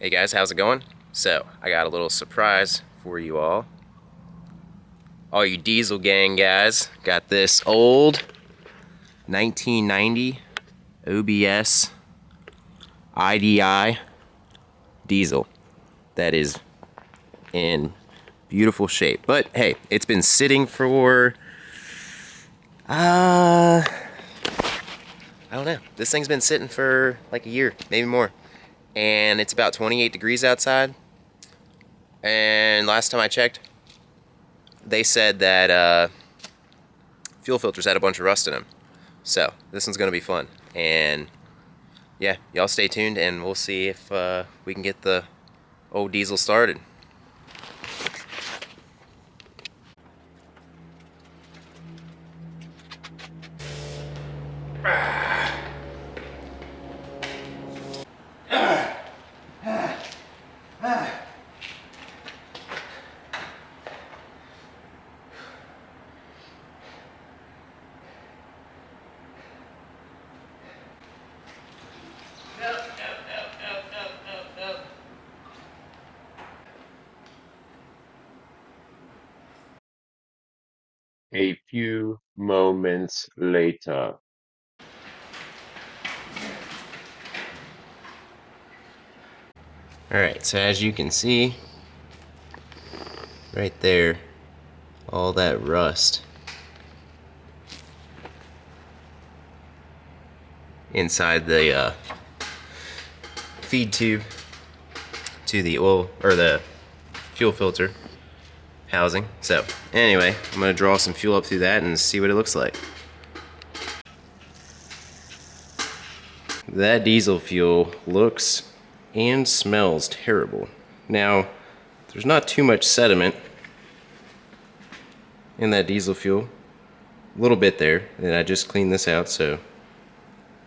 Hey guys, how's it going? So, I got a little surprise for you all. All you diesel gang guys, got this old 1990 OBS IDI diesel that is in beautiful shape. But hey, it's been sitting for I don't know. This thing's been sitting for like a year, maybe more. And it's about 28 degrees outside. And last time I checked, they said that fuel filters had a bunch of rust in them. So this one's gonna be fun. And yeah, y'all stay tuned and we'll see if we can get the old diesel started. A few moments later. Alright, so as you can see, right there, all that rust inside the feed tube to the oil, or the fuel filter housing. So anyway, I'm gonna draw some fuel up through that and see what it looks like. That diesel fuel looks and smells terrible. Now, there's not too much sediment in that diesel fuel. A little bit there, and I just cleaned this out, so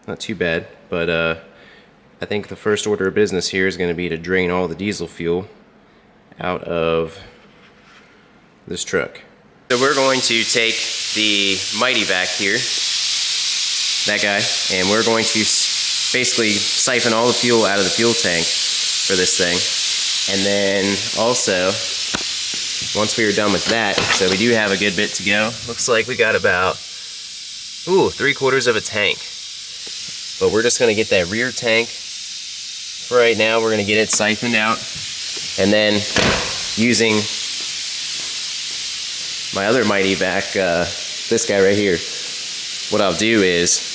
not too bad. But I think the first order of business here is going to be to drain all the diesel fuel out of this truck. So we're going to take the Mighty Vac here, that guy, and we're going to basically siphon all the fuel out of the fuel tank for this thing. And then also, once we are done with that, so we do have a good bit to go. Looks like we got about, 3/4 of a tank. But we're just gonna get that rear tank for right now. We're gonna get it siphoned out. And then using my other Mighty Vac, this guy right here, what I'll do is,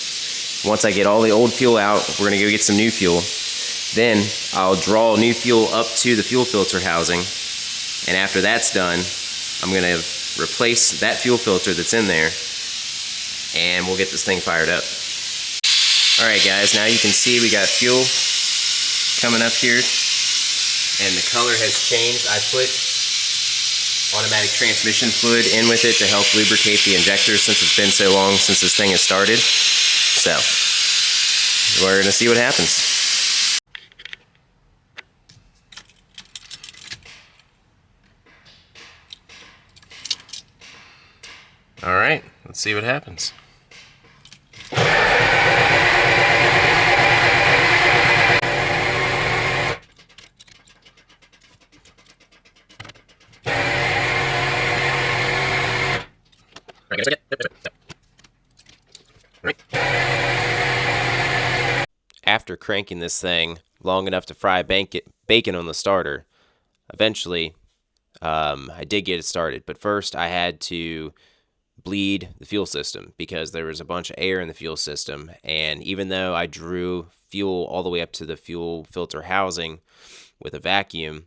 once I get all the old fuel out, we're gonna go get some new fuel. Then I'll draw new fuel up to the fuel filter housing. And after that's done, I'm gonna replace that fuel filter that's in there and we'll get this thing fired up. All right guys, now you can see we got fuel coming up here and the color has changed. I put automatic transmission fluid in with it to help lubricate the injector since it's been so long since this thing has started. So, we're gonna see what happens. All right, let's see what happens. After cranking this thing long enough to fry bacon on the starter, eventually I did get it started. But first I had to bleed the fuel system because there was a bunch of air in the fuel system. And even though I drew fuel all the way up to the fuel filter housing with a vacuum,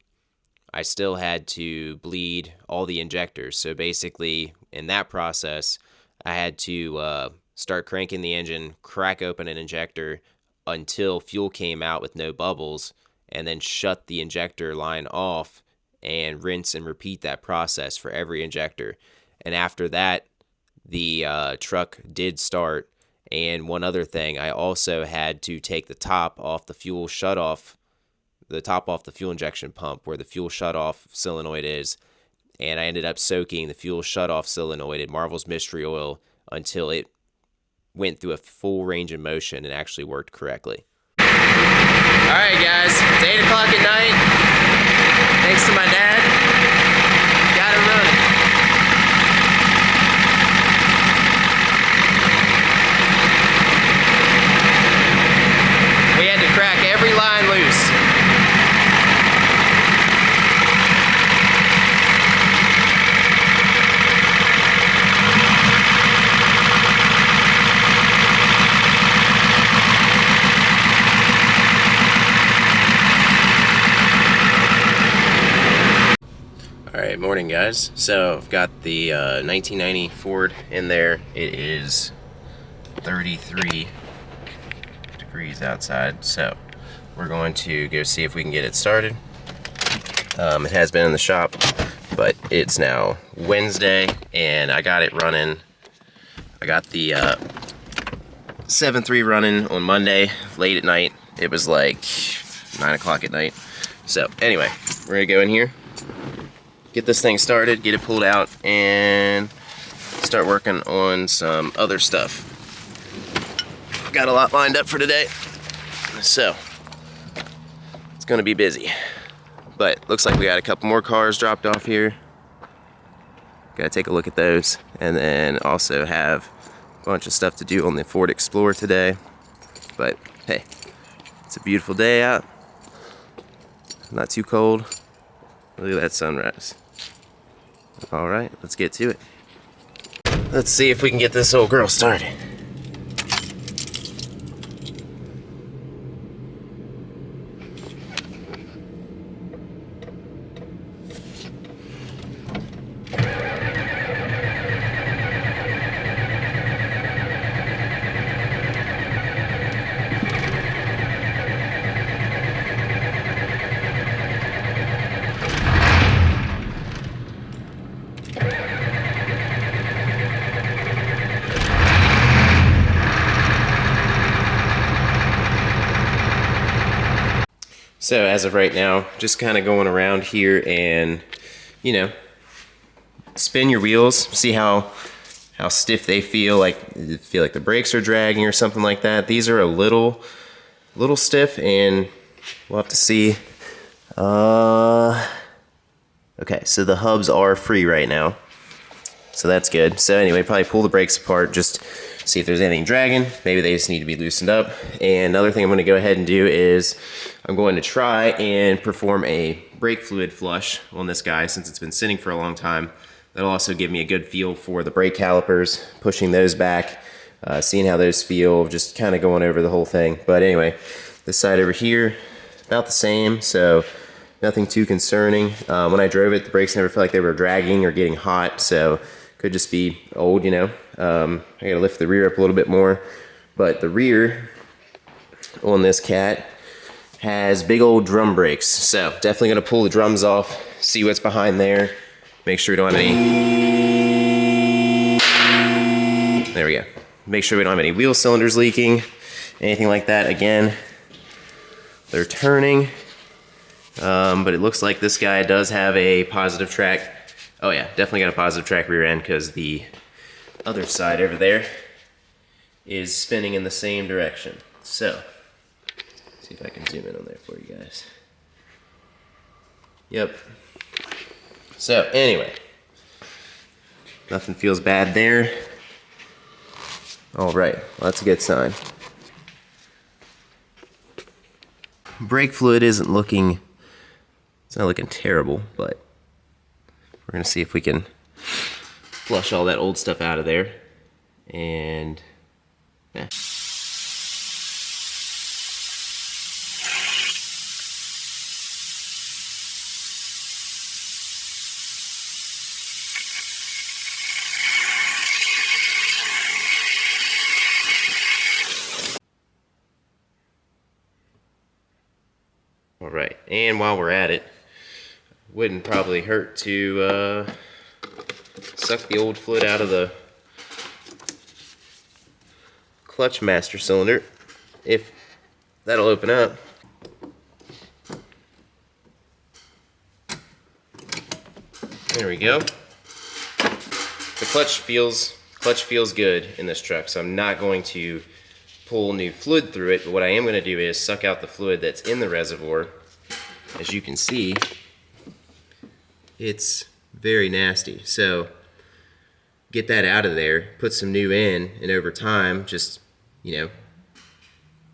I still had to bleed all the injectors. So basically, in that process, I had to start cranking the engine, crack open an injector until fuel came out with no bubbles, and then shut the injector line off and rinse and repeat that process for every injector. And after that, the truck did start. And one other thing, I also had to take the top off the fuel shutoff, the top off the fuel injection pump where the fuel shutoff solenoid is, and I ended up soaking the fuel shutoff solenoid in Marvel's Mystery Oil until it went through a full range of motion and actually worked correctly. Alright guys, it's 8 o'clock at night. morning, guys. So I've got the 1990 Ford in there. It is 33 degrees outside, so we're going to go see if we can get it started. It has been in the shop, but it's now Wednesday, and I got it running. I got the 7.3 running on Monday late at night. It was like 9 o'clock at night. So anyway, we're gonna go in here, get this thing started, get it pulled out, and start working on some other stuff. Got a lot lined up for today, so it's gonna be busy. But looks like we got a couple more cars dropped off here. Gotta take a look at those, and then also have a bunch of stuff to do on the Ford Explorer today. But hey, it's a beautiful day out. Not too cold. Look at that sunrise. All right, let's get to it. Let's see if we can get this old girl started. So as of right now, just kind of going around here and, you know, spin your wheels, see how stiff they feel, like the brakes are dragging or something like that. These are a little stiff, and we'll have to see. Okay, so the hubs are free right now, so that's good. So anyway, probably pull the brakes apart, just see if there's anything dragging. Maybe they just need to be loosened up. And another thing I'm gonna go ahead and do is I'm going to try and perform a brake fluid flush on this guy since it's been sitting for a long time. That'll also give me a good feel for the brake calipers, pushing those back, seeing how those feel, just kind of going over the whole thing. But anyway, this side over here, about the same, so nothing too concerning. When I drove it, the brakes never felt like they were dragging or getting hot, so could just be old, you know. I gotta lift the rear up a little bit more, but the rear on this cat has big old drum brakes, so definitely gonna pull the drums off, see what's behind there, make sure we don't have any, there we go, make sure we don't have any wheel cylinders leaking, anything like that. Again, they're turning, but it looks like this guy does have a positive track. Oh yeah, definitely got a positive track rear end, because the other side over there is spinning in the same direction. So, see if I can zoom in on there for you guys. Yep. So anyway, nothing feels bad there. All right, well, that's a good sign. Brake fluid isn't looking, it's not looking terrible, but we're gonna see if we can flush all that old stuff out of there. And yeah. All right, and while we're at it, wouldn't probably hurt to suck the old fluid out of the clutch master cylinder, if that'll open up. There we go. The clutch feels good in this truck, so I'm not going to pull new fluid through it, but what I am going to do is suck out the fluid that's in the reservoir. As you can see, it's very nasty, so get that out of there, put some new in, and over time just, you know,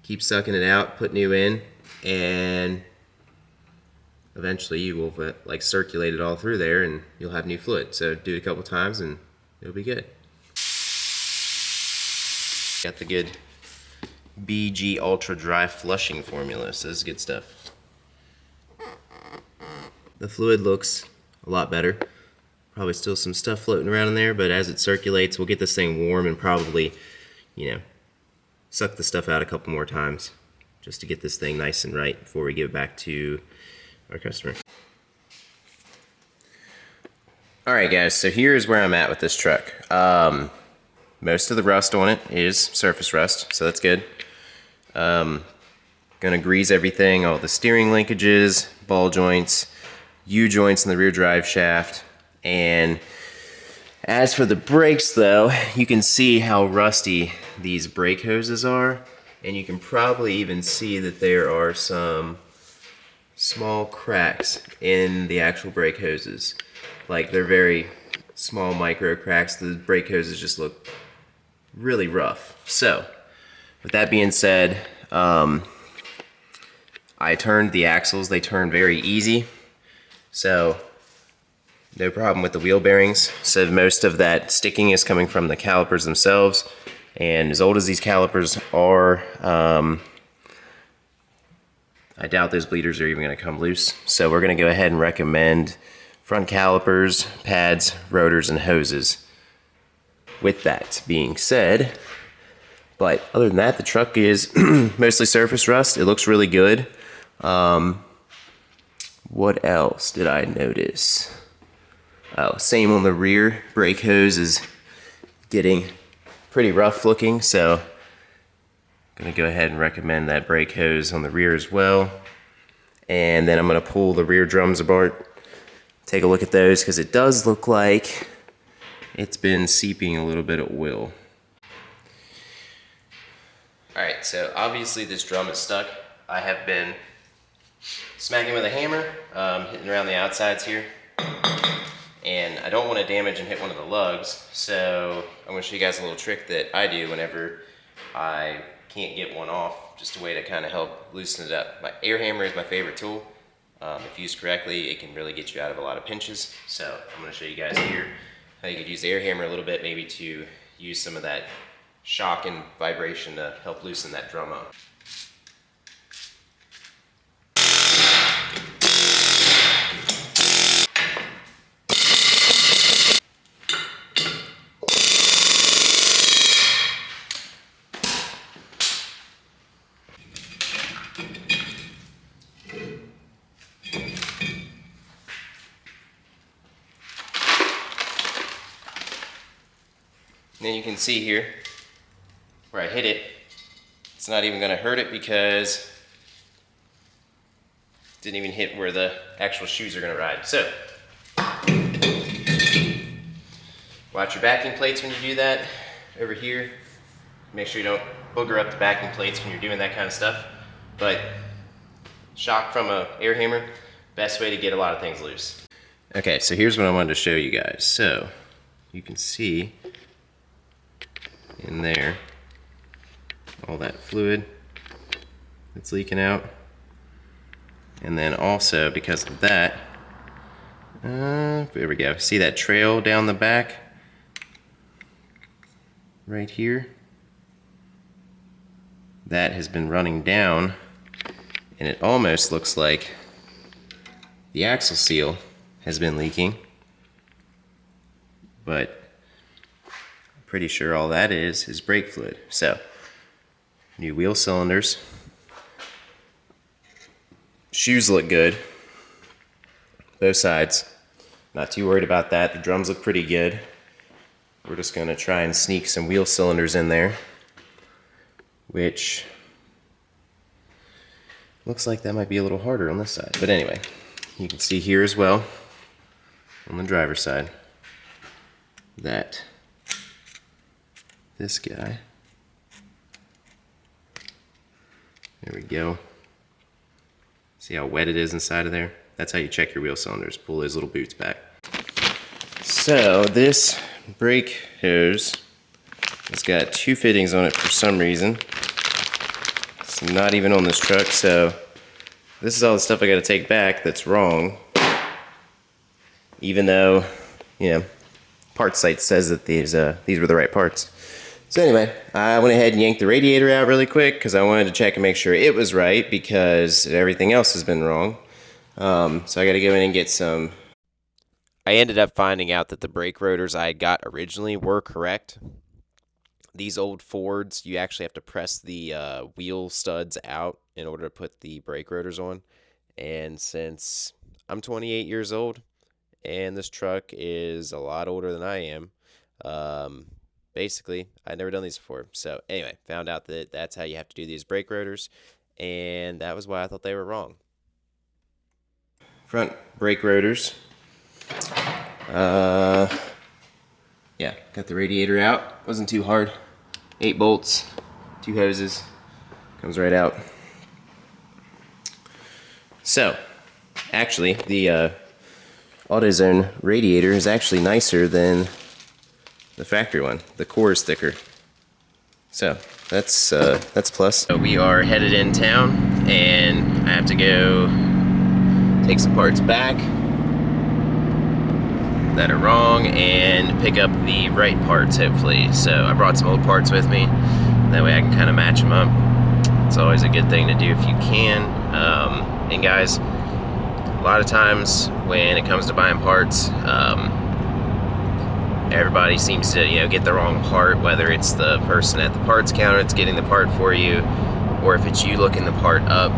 keep sucking it out, put new in, and eventually you will like circulate it all through there and you'll have new fluid. So do it a couple times and it'll be good. Got the good BG Ultra Dry Flushing formula, so this is good stuff. The fluid looks a lot better. Probably still some stuff floating around in there, but as it circulates, we'll get this thing warm and probably, you know, suck the stuff out a couple more times just to get this thing nice and right before we give it back to our customer. Alright guys, so here's where I'm at with this truck. Most of the rust on it is surface rust, so that's good. Gonna grease everything, all the steering linkages, ball joints, U-joints in the rear drive shaft, and as for the brakes though, you can see how rusty these brake hoses are, and you can probably even see that there are some small cracks in the actual brake hoses. Like they're very small micro cracks. The brake hoses just look really rough. So, with that being said, I turned the axles. They turn very easy. So, no problem with the wheel bearings. So most of that sticking is coming from the calipers themselves. And as old as these calipers are, I doubt those bleeders are even going to come loose. So we're going to go ahead and recommend front calipers, pads, rotors, and hoses. With that being said, but other than that, the truck is mostly surface rust. It looks really good. What else did I notice? Oh, same on the rear. Brake hose is getting pretty rough looking, so I'm gonna go ahead and recommend that brake hose on the rear as well. And then I'm gonna pull the rear drums apart, take a look at those, because it does look like it's been seeping a little bit at will. Alright, so obviously this drum is stuck. I have been smacking with a hammer, hitting around the outsides here. And I don't want to damage and hit one of the lugs, so I'm going to show you guys a little trick that I do whenever I can't get one off, just a way to kind of help loosen it up. My air hammer is my favorite tool. If used correctly, it can really get you out of a lot of pinches. So I'm going to show you guys here how you could use the air hammer a little bit, maybe to use some of that shock and vibration to help loosen that drum up. And then you can see here where I hit it, it's not even going to hurt it because it didn't even hit where the actual shoes are going to ride. So, watch your backing plates when you do that. Over here, make sure you don't booger up the backing plates when you're doing that kind of stuff. But shock from an air hammer, best way to get a lot of things loose. Okay, so here's what I wanted to show you guys. So, you can see in there all that fluid that's leaking out, and then also because of that, there we go, see that trail down the back right here? That has been running down, and it almost looks like the axle seal has been leaking, but pretty sure all that is brake fluid. So, new wheel cylinders. Shoes look good. Both sides. Not too worried about that. The drums look pretty good. We're just going to try and sneak some wheel cylinders in there, which looks like that might be a little harder on this side. But anyway, you can see here as well, on the driver's side, that this guy, there we go. See how wet it is inside of there? That's how you check your wheel cylinders. Pull those little boots back. So this brake hose has got two fittings on it for some reason. It's not even on this truck, so this is all the stuff I gotta take back that's wrong. Even though, you know, parts site says that these were the right parts. So anyway, I went ahead and yanked the radiator out really quick because I wanted to check and make sure it was right because everything else has been wrong. So I got to go in and get some. I ended up finding out that the brake rotors I had got originally were correct. These old Fords, you actually have to press the wheel studs out in order to put the brake rotors on. And since I'm 28 years old and this truck is a lot older than I am, basically, I'd never done these before. So anyway, found out that that's how you have to do these brake rotors, and that was why I thought they were wrong. Front brake rotors. Yeah, got the radiator out. Wasn't too hard. 8 bolts, 2 hoses, comes right out. So, actually, the AutoZone radiator is actually nicer than the factory one. The core is thicker. So, that's plus. So we are headed in town, and I have to go take some parts back that are wrong and pick up the right parts, hopefully. So I brought some old parts with me. That way I can kind of match them up. It's always a good thing to do if you can. And guys, a lot of times when it comes to buying parts, everybody seems to, get the wrong part, whether it's the person at the parts counter that's getting the part for you, or if it's you looking the part up.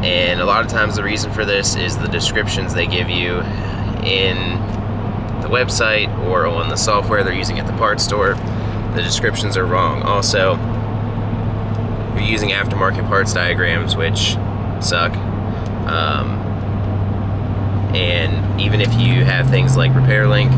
And a lot of times the reason for this is the descriptions they give you in the website or on the software they're using at the parts store. The descriptions are wrong. Also, you're using aftermarket parts diagrams, which suck. And even if you have things like Repair Link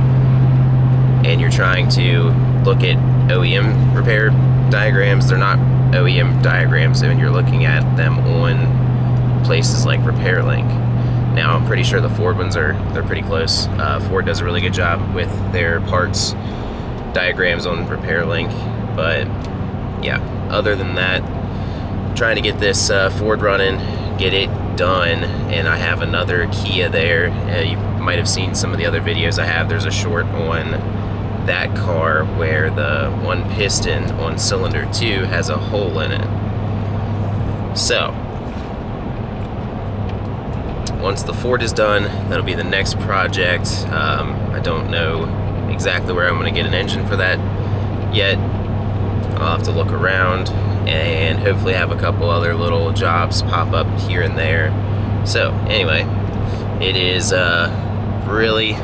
and you're trying to look at OEM repair diagrams, they're not OEM diagrams when you're looking at them on places like Repair Link. Now, I'm pretty sure the Ford ones they're pretty close. Ford does a really good job with their parts diagrams on Repair Link. But yeah, other than that, trying to get this Ford running, get it done, and I have another Kia there. You might have seen some of the other videos I have. There's a short on that car where the one piston on cylinder 2 has a hole in it. So, once the Ford is done, that'll be the next project. I don't know exactly where I'm going to get an engine for that yet. I'll have to look around and hopefully have a couple other little jobs pop up here and there. So anyway, it is really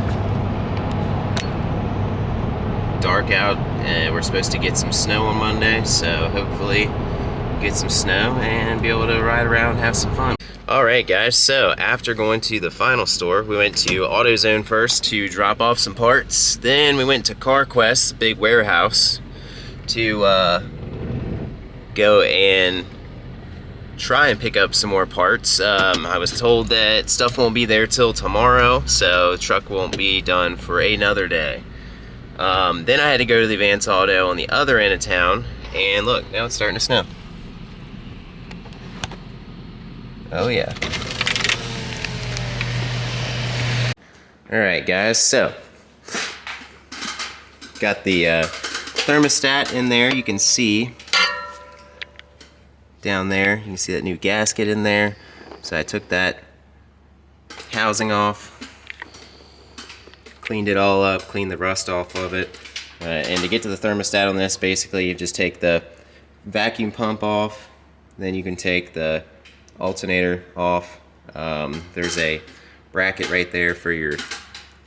dark out, and we're supposed to get some snow on Monday, so hopefully get some snow and be able to ride around and have some fun. Alright guys, so after going to the final store, we went to AutoZone first to drop off some parts. Then we went to CarQuest, the big warehouse, to go and try and pick up some more parts. I was told that stuff won't be there till tomorrow, so the truck won't be done for another day. Then I had to go to the Advance Auto on the other end of town, and look, now it's starting to snow. Oh yeah. Alright guys, so got the thermostat in there. You can see down there, you can see that new gasket in there. So I took that housing off, cleaned it all up, cleaned the rust off of it. And to get to the thermostat on this, basically you just take the vacuum pump off, then you can take the alternator off. There's a bracket right there for your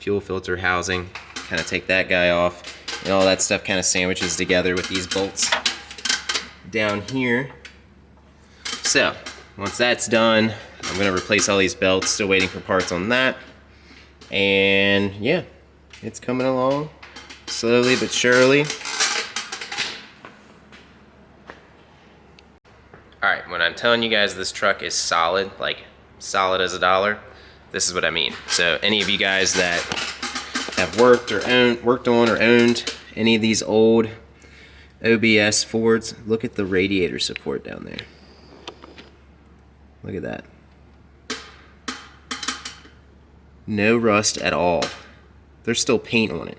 fuel filter housing. Kind of take that guy off, and all that stuff kind of sandwiches together with these bolts down here. So once that's done, I'm going to replace all these belts. Still waiting for parts on that. And yeah, it's coming along slowly but surely. Alright, when I'm telling you guys this truck is solid, like solid as a dollar, this is what I mean. So any of you guys that have worked on or owned any of these old OBS Fords, look at the radiator support down there. Look at that. No rust at all. There's still paint on it.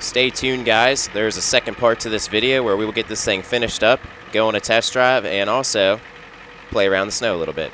Stay tuned guys, there's a second part to this video where we will get this thing finished up, go on a test drive, and also play around the snow a little bit.